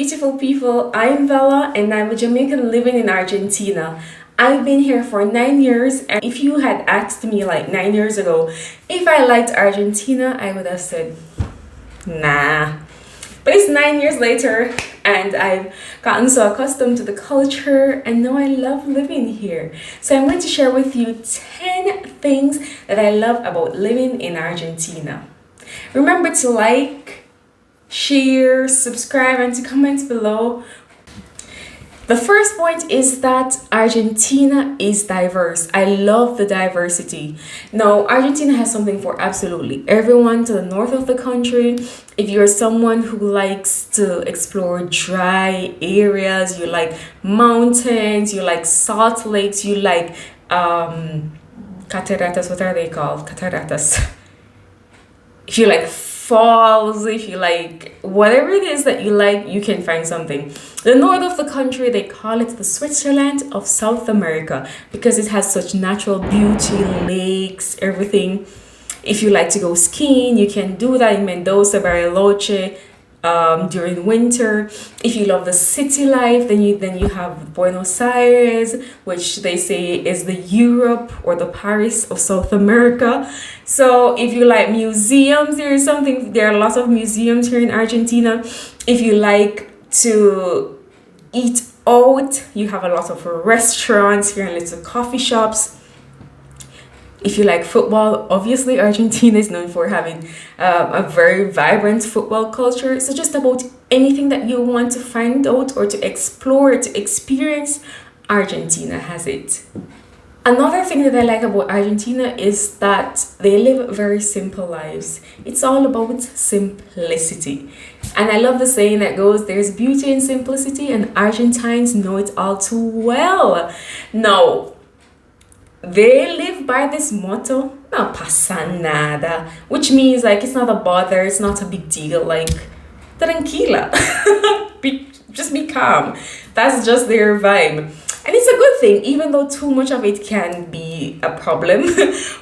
beautiful people. I'm Bella and I'm a Jamaican living in Argentina. I've been here for 9 years, and if you had asked me like 9 years ago if I liked Argentina, I would have said nah. But it's 9 years later and I've gotten so accustomed to the culture and now I love living here. So I'm going to share with you 10 things that I love about living in Argentina. Remember to like, share, subscribe, and to comment below. The first point is that Argentina is diverse. I love the diversity. Now, Argentina has something for absolutely everyone. To the north of the country, if you're someone who likes to explore dry areas, you like mountains, you like salt lakes, you like cataratas, what are they called? Cataratas. If you like falls, if you like whatever it is that you like, you can find something. The north of the country, they call it the Switzerland of South America because it has such natural beauty, lakes, everything. If you like to go skiing, you can do that in Mendoza, Bariloche, during winter. If you love the city life, then you have Buenos Aires, which they say is the Europe or the Paris of South America. So if you like museums, there are a lot of museums here in Argentina. If you like to eat out, you have a lot of restaurants here and little coffee shops. If you like football, obviously Argentina is known for having a very vibrant football culture. So just about anything that you want to find out or to explore, to experience, Argentina has it. Another thing that I like about Argentina is that they live very simple lives. It's all about simplicity. And I love the saying that goes, there's beauty in simplicity, and Argentines know it all too well. Now, they live by this motto, no pasa nada, which means like it's not a bother, it's not a big deal, like tranquila, just be calm. That's just their vibe. And it's a good thing, even though too much of it can be a problem,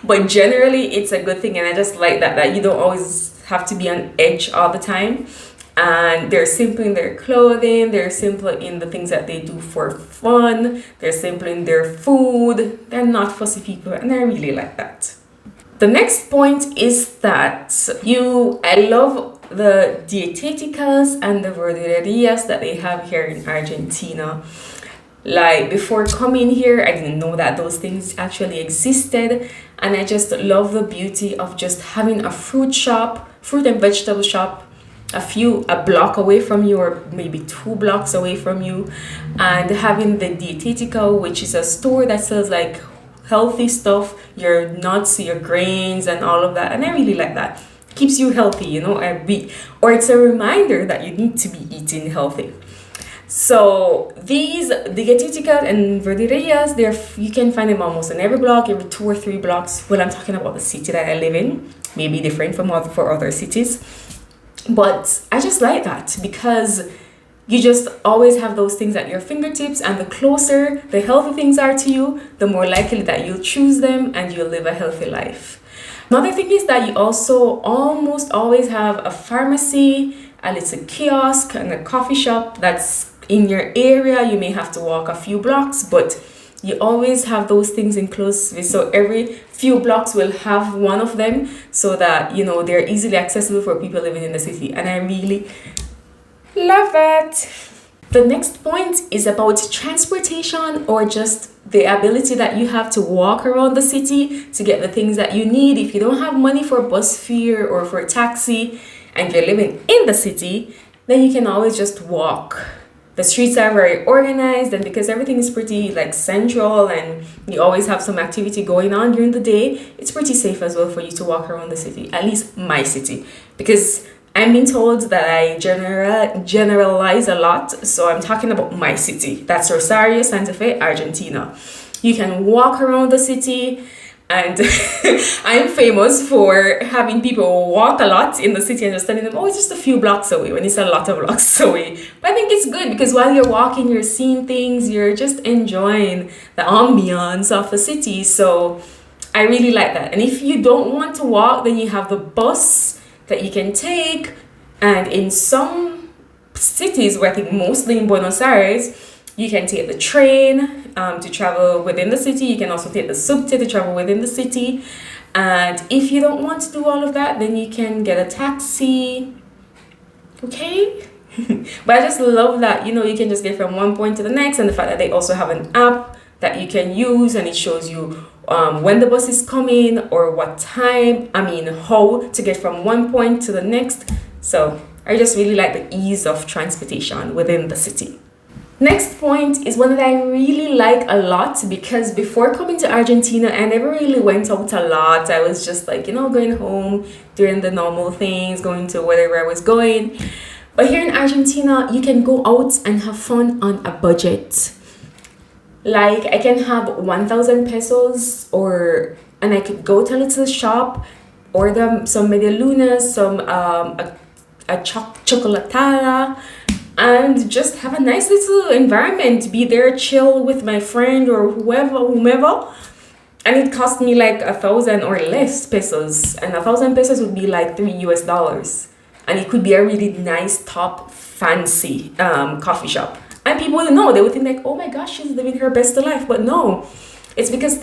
but generally it's a good thing. And I just like that you don't always have to be on edge all the time. And they're simple in their clothing, they're simple in the things that they do for fun, they're simple in their food, they're not fussy people, and I really like that. The next point is that I love the dietéticas and the verdurerias that they have here in Argentina. Like before coming here, I didn't know that those things actually existed, and I just love the beauty of just having a fruit and vegetable shop a block away from you, or maybe 2 blocks away from you, and having the dietética, which is a store that sells like healthy stuff, your nuts, your grains, and all of that. And I really like that. Keeps you healthy, you know, or it's a reminder that you need to be eating healthy. So these dietéticas and verdurerias, you can find them almost in every block, every 2 or 3 blocks. Well, I'm talking about the city that I live in, maybe different for other cities. But I just like that because you just always have those things at your fingertips, and the closer the healthy things are to you, the more likely that you'll choose them and you'll live a healthy life. Another thing is that you also almost always have a pharmacy, a little kiosk, and a coffee shop that's in your area. You may have to walk a few blocks, but you always have those things in close. So every few blocks will have one of them, so that, you know, they're easily accessible for people living in the city. And I really love that. The next point is about transportation, or just the ability that you have to walk around the city to get the things that you need. If you don't have money for bus fare or for taxi and you're living in the city, then you can always just walk. The streets are very organized, and because everything is pretty like central and you always have some activity going on during the day, it's pretty safe as well for you to walk around the city, at least my city, because I'm being told that I generalize a lot. So I'm talking about my city. That's Rosario, Santa Fe, Argentina. You can walk around the city. And I'm famous for having people walk a lot in the city and just telling them, oh, it's just a few blocks away, when it's a lot of blocks away. But I think it's good because while you're walking, you're seeing things, you're just enjoying the ambiance of the city. So I really like that. And if you don't want to walk, then you have the bus that you can take. And in some cities, where I think mostly in Buenos Aires, you can take the train to travel within the city. You can also take the subte to travel within the city. And if you don't want to do all of that, then you can get a taxi. Okay? But I just love that, you can just get from one point to the next, and the fact that they also have an app that you can use, and it shows you when the bus is coming or what time, how to get from one point to the next. So I just really like the ease of transportation within the city. Next point is one that I really like a lot, because before coming to Argentina, I never really went out a lot. I was just like, going home, doing the normal things, going to wherever I was going. But here in Argentina, you can go out and have fun on a budget. Like, I can have 1,000 pesos, and I could go to a little shop, order some media lunas, some a chocolatada, and just have a nice little environment, be there, chill with my friend or whomever. And it cost me like 1,000 or less pesos, and 1,000 pesos would be like $3. And it could be a really nice, top, fancy coffee shop. And people wouldn't know. They would think like, oh my gosh, she's living her best life. But no, it's because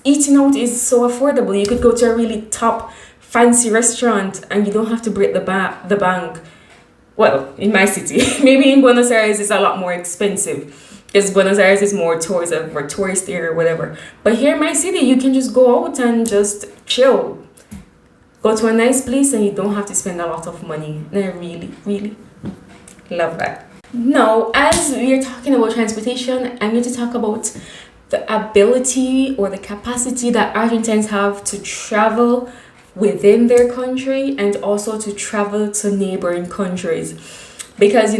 eating out is so affordable. You could go to a really top, fancy restaurant and you don't have to break the bank. Well, in my city. Maybe in Buenos Aires it's a lot more expensive, because Buenos Aires is more touristy or whatever. But here in my city, you can just go out and just chill. Go to a nice place and you don't have to spend a lot of money. And I really, really love that. Now, as we are talking about transportation, I'm going to talk about the ability or the capacity that Argentines have to travel within their country and also to travel to neighboring countries. Because,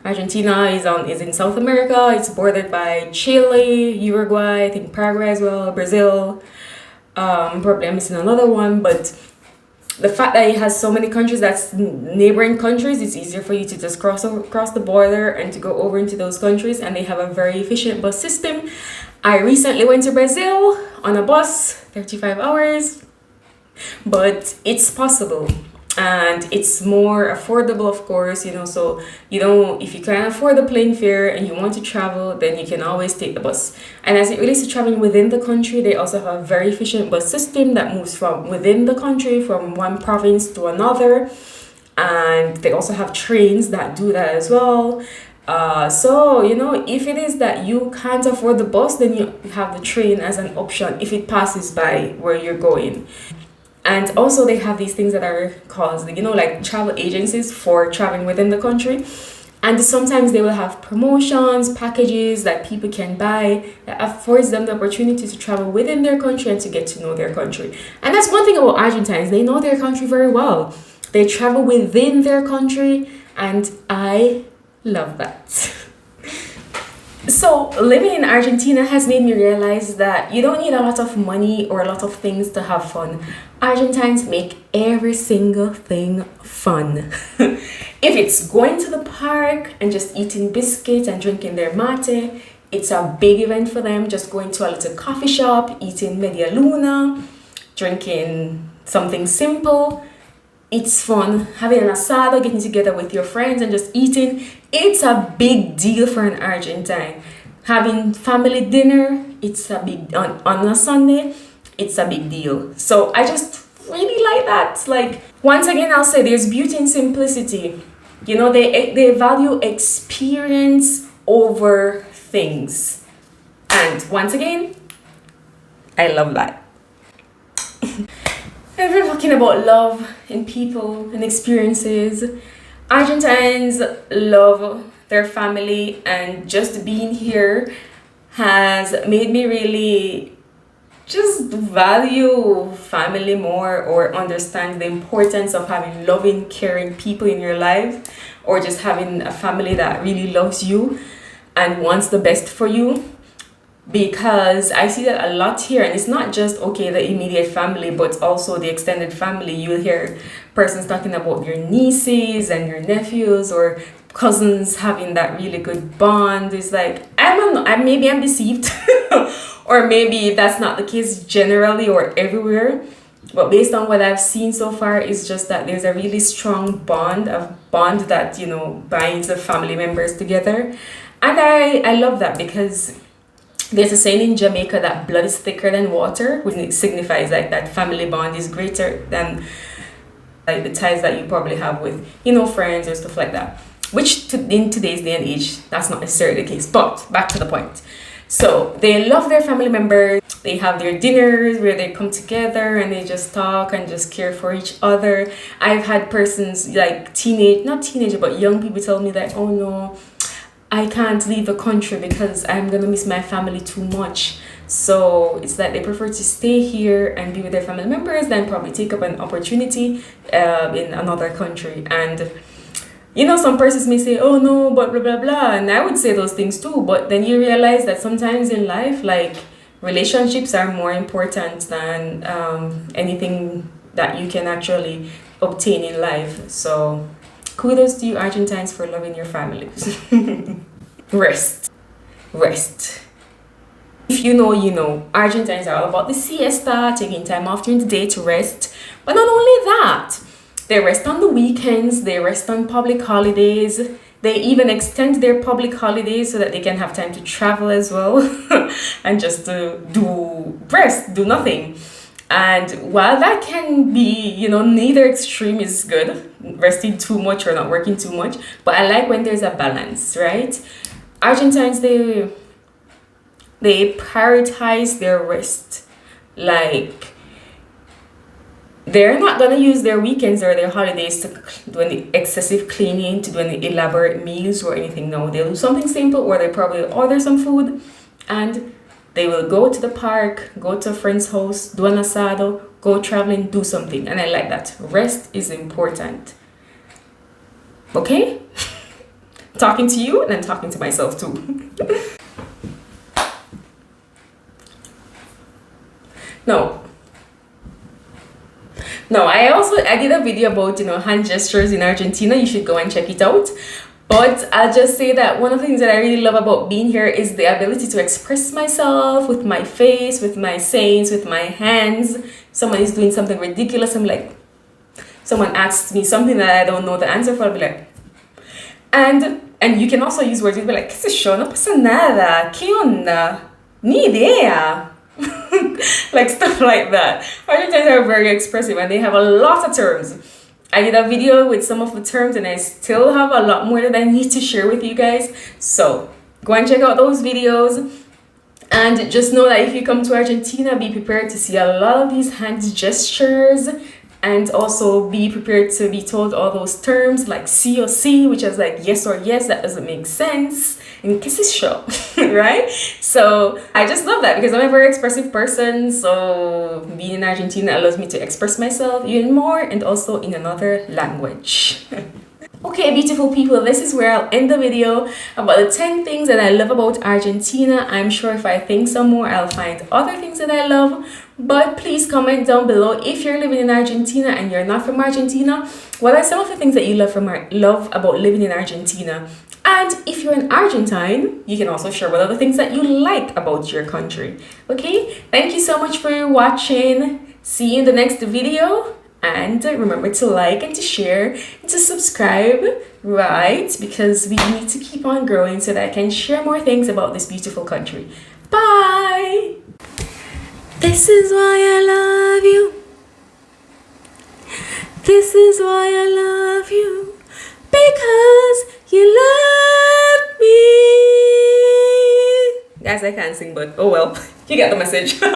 Argentina is in South America. It's bordered by Chile, Uruguay, I think Paraguay as well, Brazil. Probably I'm missing another one, but the fact that it has so many countries that's neighboring countries, it's easier for you to just cross the border and to go over into those countries, and they have a very efficient bus system. I recently went to Brazil on a bus, 35 hours, but it's possible. And it's more affordable, of course, so if you can't afford the plane fare and you want to travel, then you can always take the bus. And as it relates to traveling within the country, they also have a very efficient bus system that moves from within the country, from one province to another. And they also have trains that do that as well. So, if it is that you can't afford the bus, then you have the train as an option if it passes by where you're going. And also they have these things that are called, like travel agencies for traveling within the country. And sometimes they will have promotions, packages that people can buy that affords them the opportunity to travel within their country and to get to know their country. And that's one thing about Argentines. They know their country very well. They travel within their country, and I love that. So living in Argentina has made me realize that you don't need a lot of money or a lot of things to have fun. Argentines make every single thing fun. If it's going to the park and just eating biscuits and drinking their mate, it's a big event for them. Just going to a little coffee shop, eating media luna, drinking something simple. It's fun. Having an asado, getting together with your friends and just eating. It's a big deal for an Argentine. Having family dinner, it's a big on a Sunday, it's a big deal. So I just really like that. Like, once again, I'll say there's beauty in simplicity. They value experience over things. And once again, I love that. And we're talking about love and people and experiences. Argentines love their family, and just being here has made me really just value family more, or understand the importance of having loving, caring people in your life, or just having a family that really loves you and wants the best for you. Because I see that a lot here, and it's not just the immediate family, but also the extended family. You'll hear persons talking about your nieces and your nephews or cousins having that really good bond. It's like, maybe I'm deceived or maybe that's not the case generally or everywhere, But based on what I've seen so far, is just that there's a really strong bond, a bond that, binds the family members together. And I love that, because there's a saying in Jamaica that blood is thicker than water, which signifies like that family bond is greater than like the ties that you probably have with, friends or stuff like that. Which in today's day and age, that's not necessarily the case. But back to the point. So they love their family members. They have their dinners where they come together and they just talk and just care for each other. I've had persons like not teenager, but young people tell me that, oh no, I can't leave the country because I'm gonna miss my family too much. So it's like they prefer to stay here and be with their family members than probably take up an opportunity in another country. And some persons may say, oh no, but blah blah blah, and I would say those things too. But then you realize that sometimes in life, like, relationships are more important than anything that you can actually obtain in life. So kudos to you Argentines for loving your families. Rest. If you know, you know. Argentines are all about the siesta, taking time off during the day to rest. But not only that, they rest on the weekends, they rest on public holidays. They even extend their public holidays so that they can have time to travel as well and just to do nothing. And while that can be, neither extreme is good, resting too much or not working too much, but I like when there's a balance, right? Argentines, they prioritize their rest. Like, they're not going to use their weekends or their holidays to do any excessive cleaning, to do any elaborate meals or anything. No, they'll do something simple, or they probably order some food and they will go to the park, go to a friend's house, do an asado, go traveling, do something. And I like that. Rest is important. Okay? Talking to you and I'm talking to myself too. No, I did a video about, hand gestures in Argentina. You should go and check it out. But I'll just say that one of the things that I really love about being here is the ability to express myself with my face, with my sayings, with my hands. Someone is doing something ridiculous, I'm like, someone asks me something that I don't know the answer for, I'll be like, and you can also use words, you'll be like, ¿qué sé yo? No pasa nada. ¿Qué onda? Ni idea. Like stuff like that. Argentines are very expressive and they have a lot of terms. I did a video with some of the terms and I still have a lot more that I need to share with you guys. So go and check out those videos. And just know that if you come to Argentina, be prepared to see a lot of these hand gestures. And also be prepared to be told all those terms like sí or sí, which is like yes or yes, that doesn't make sense. And qué sé yo, right? So I just love that because I'm a very expressive person. So being in Argentina allows me to express myself even more and also in another language. Okay, beautiful people, this is where I'll end the video about the 10 things that I love about Argentina. I'm sure if I think some more, I'll find other things that I love. But please comment down below if you're living in Argentina and you're not from Argentina. What are some of the things that you love about living in Argentina? And if you're an Argentine, you can also share what other things that you like about your country. Okay, thank you so much for watching. See you in the next video. And remember to like and to share and to subscribe, right? Because we need to keep on growing so that I can share more things about this beautiful country. Bye! This is why I love you. This is why I love you. Because you love me. Guys, I can't sing, but oh well. You get the message.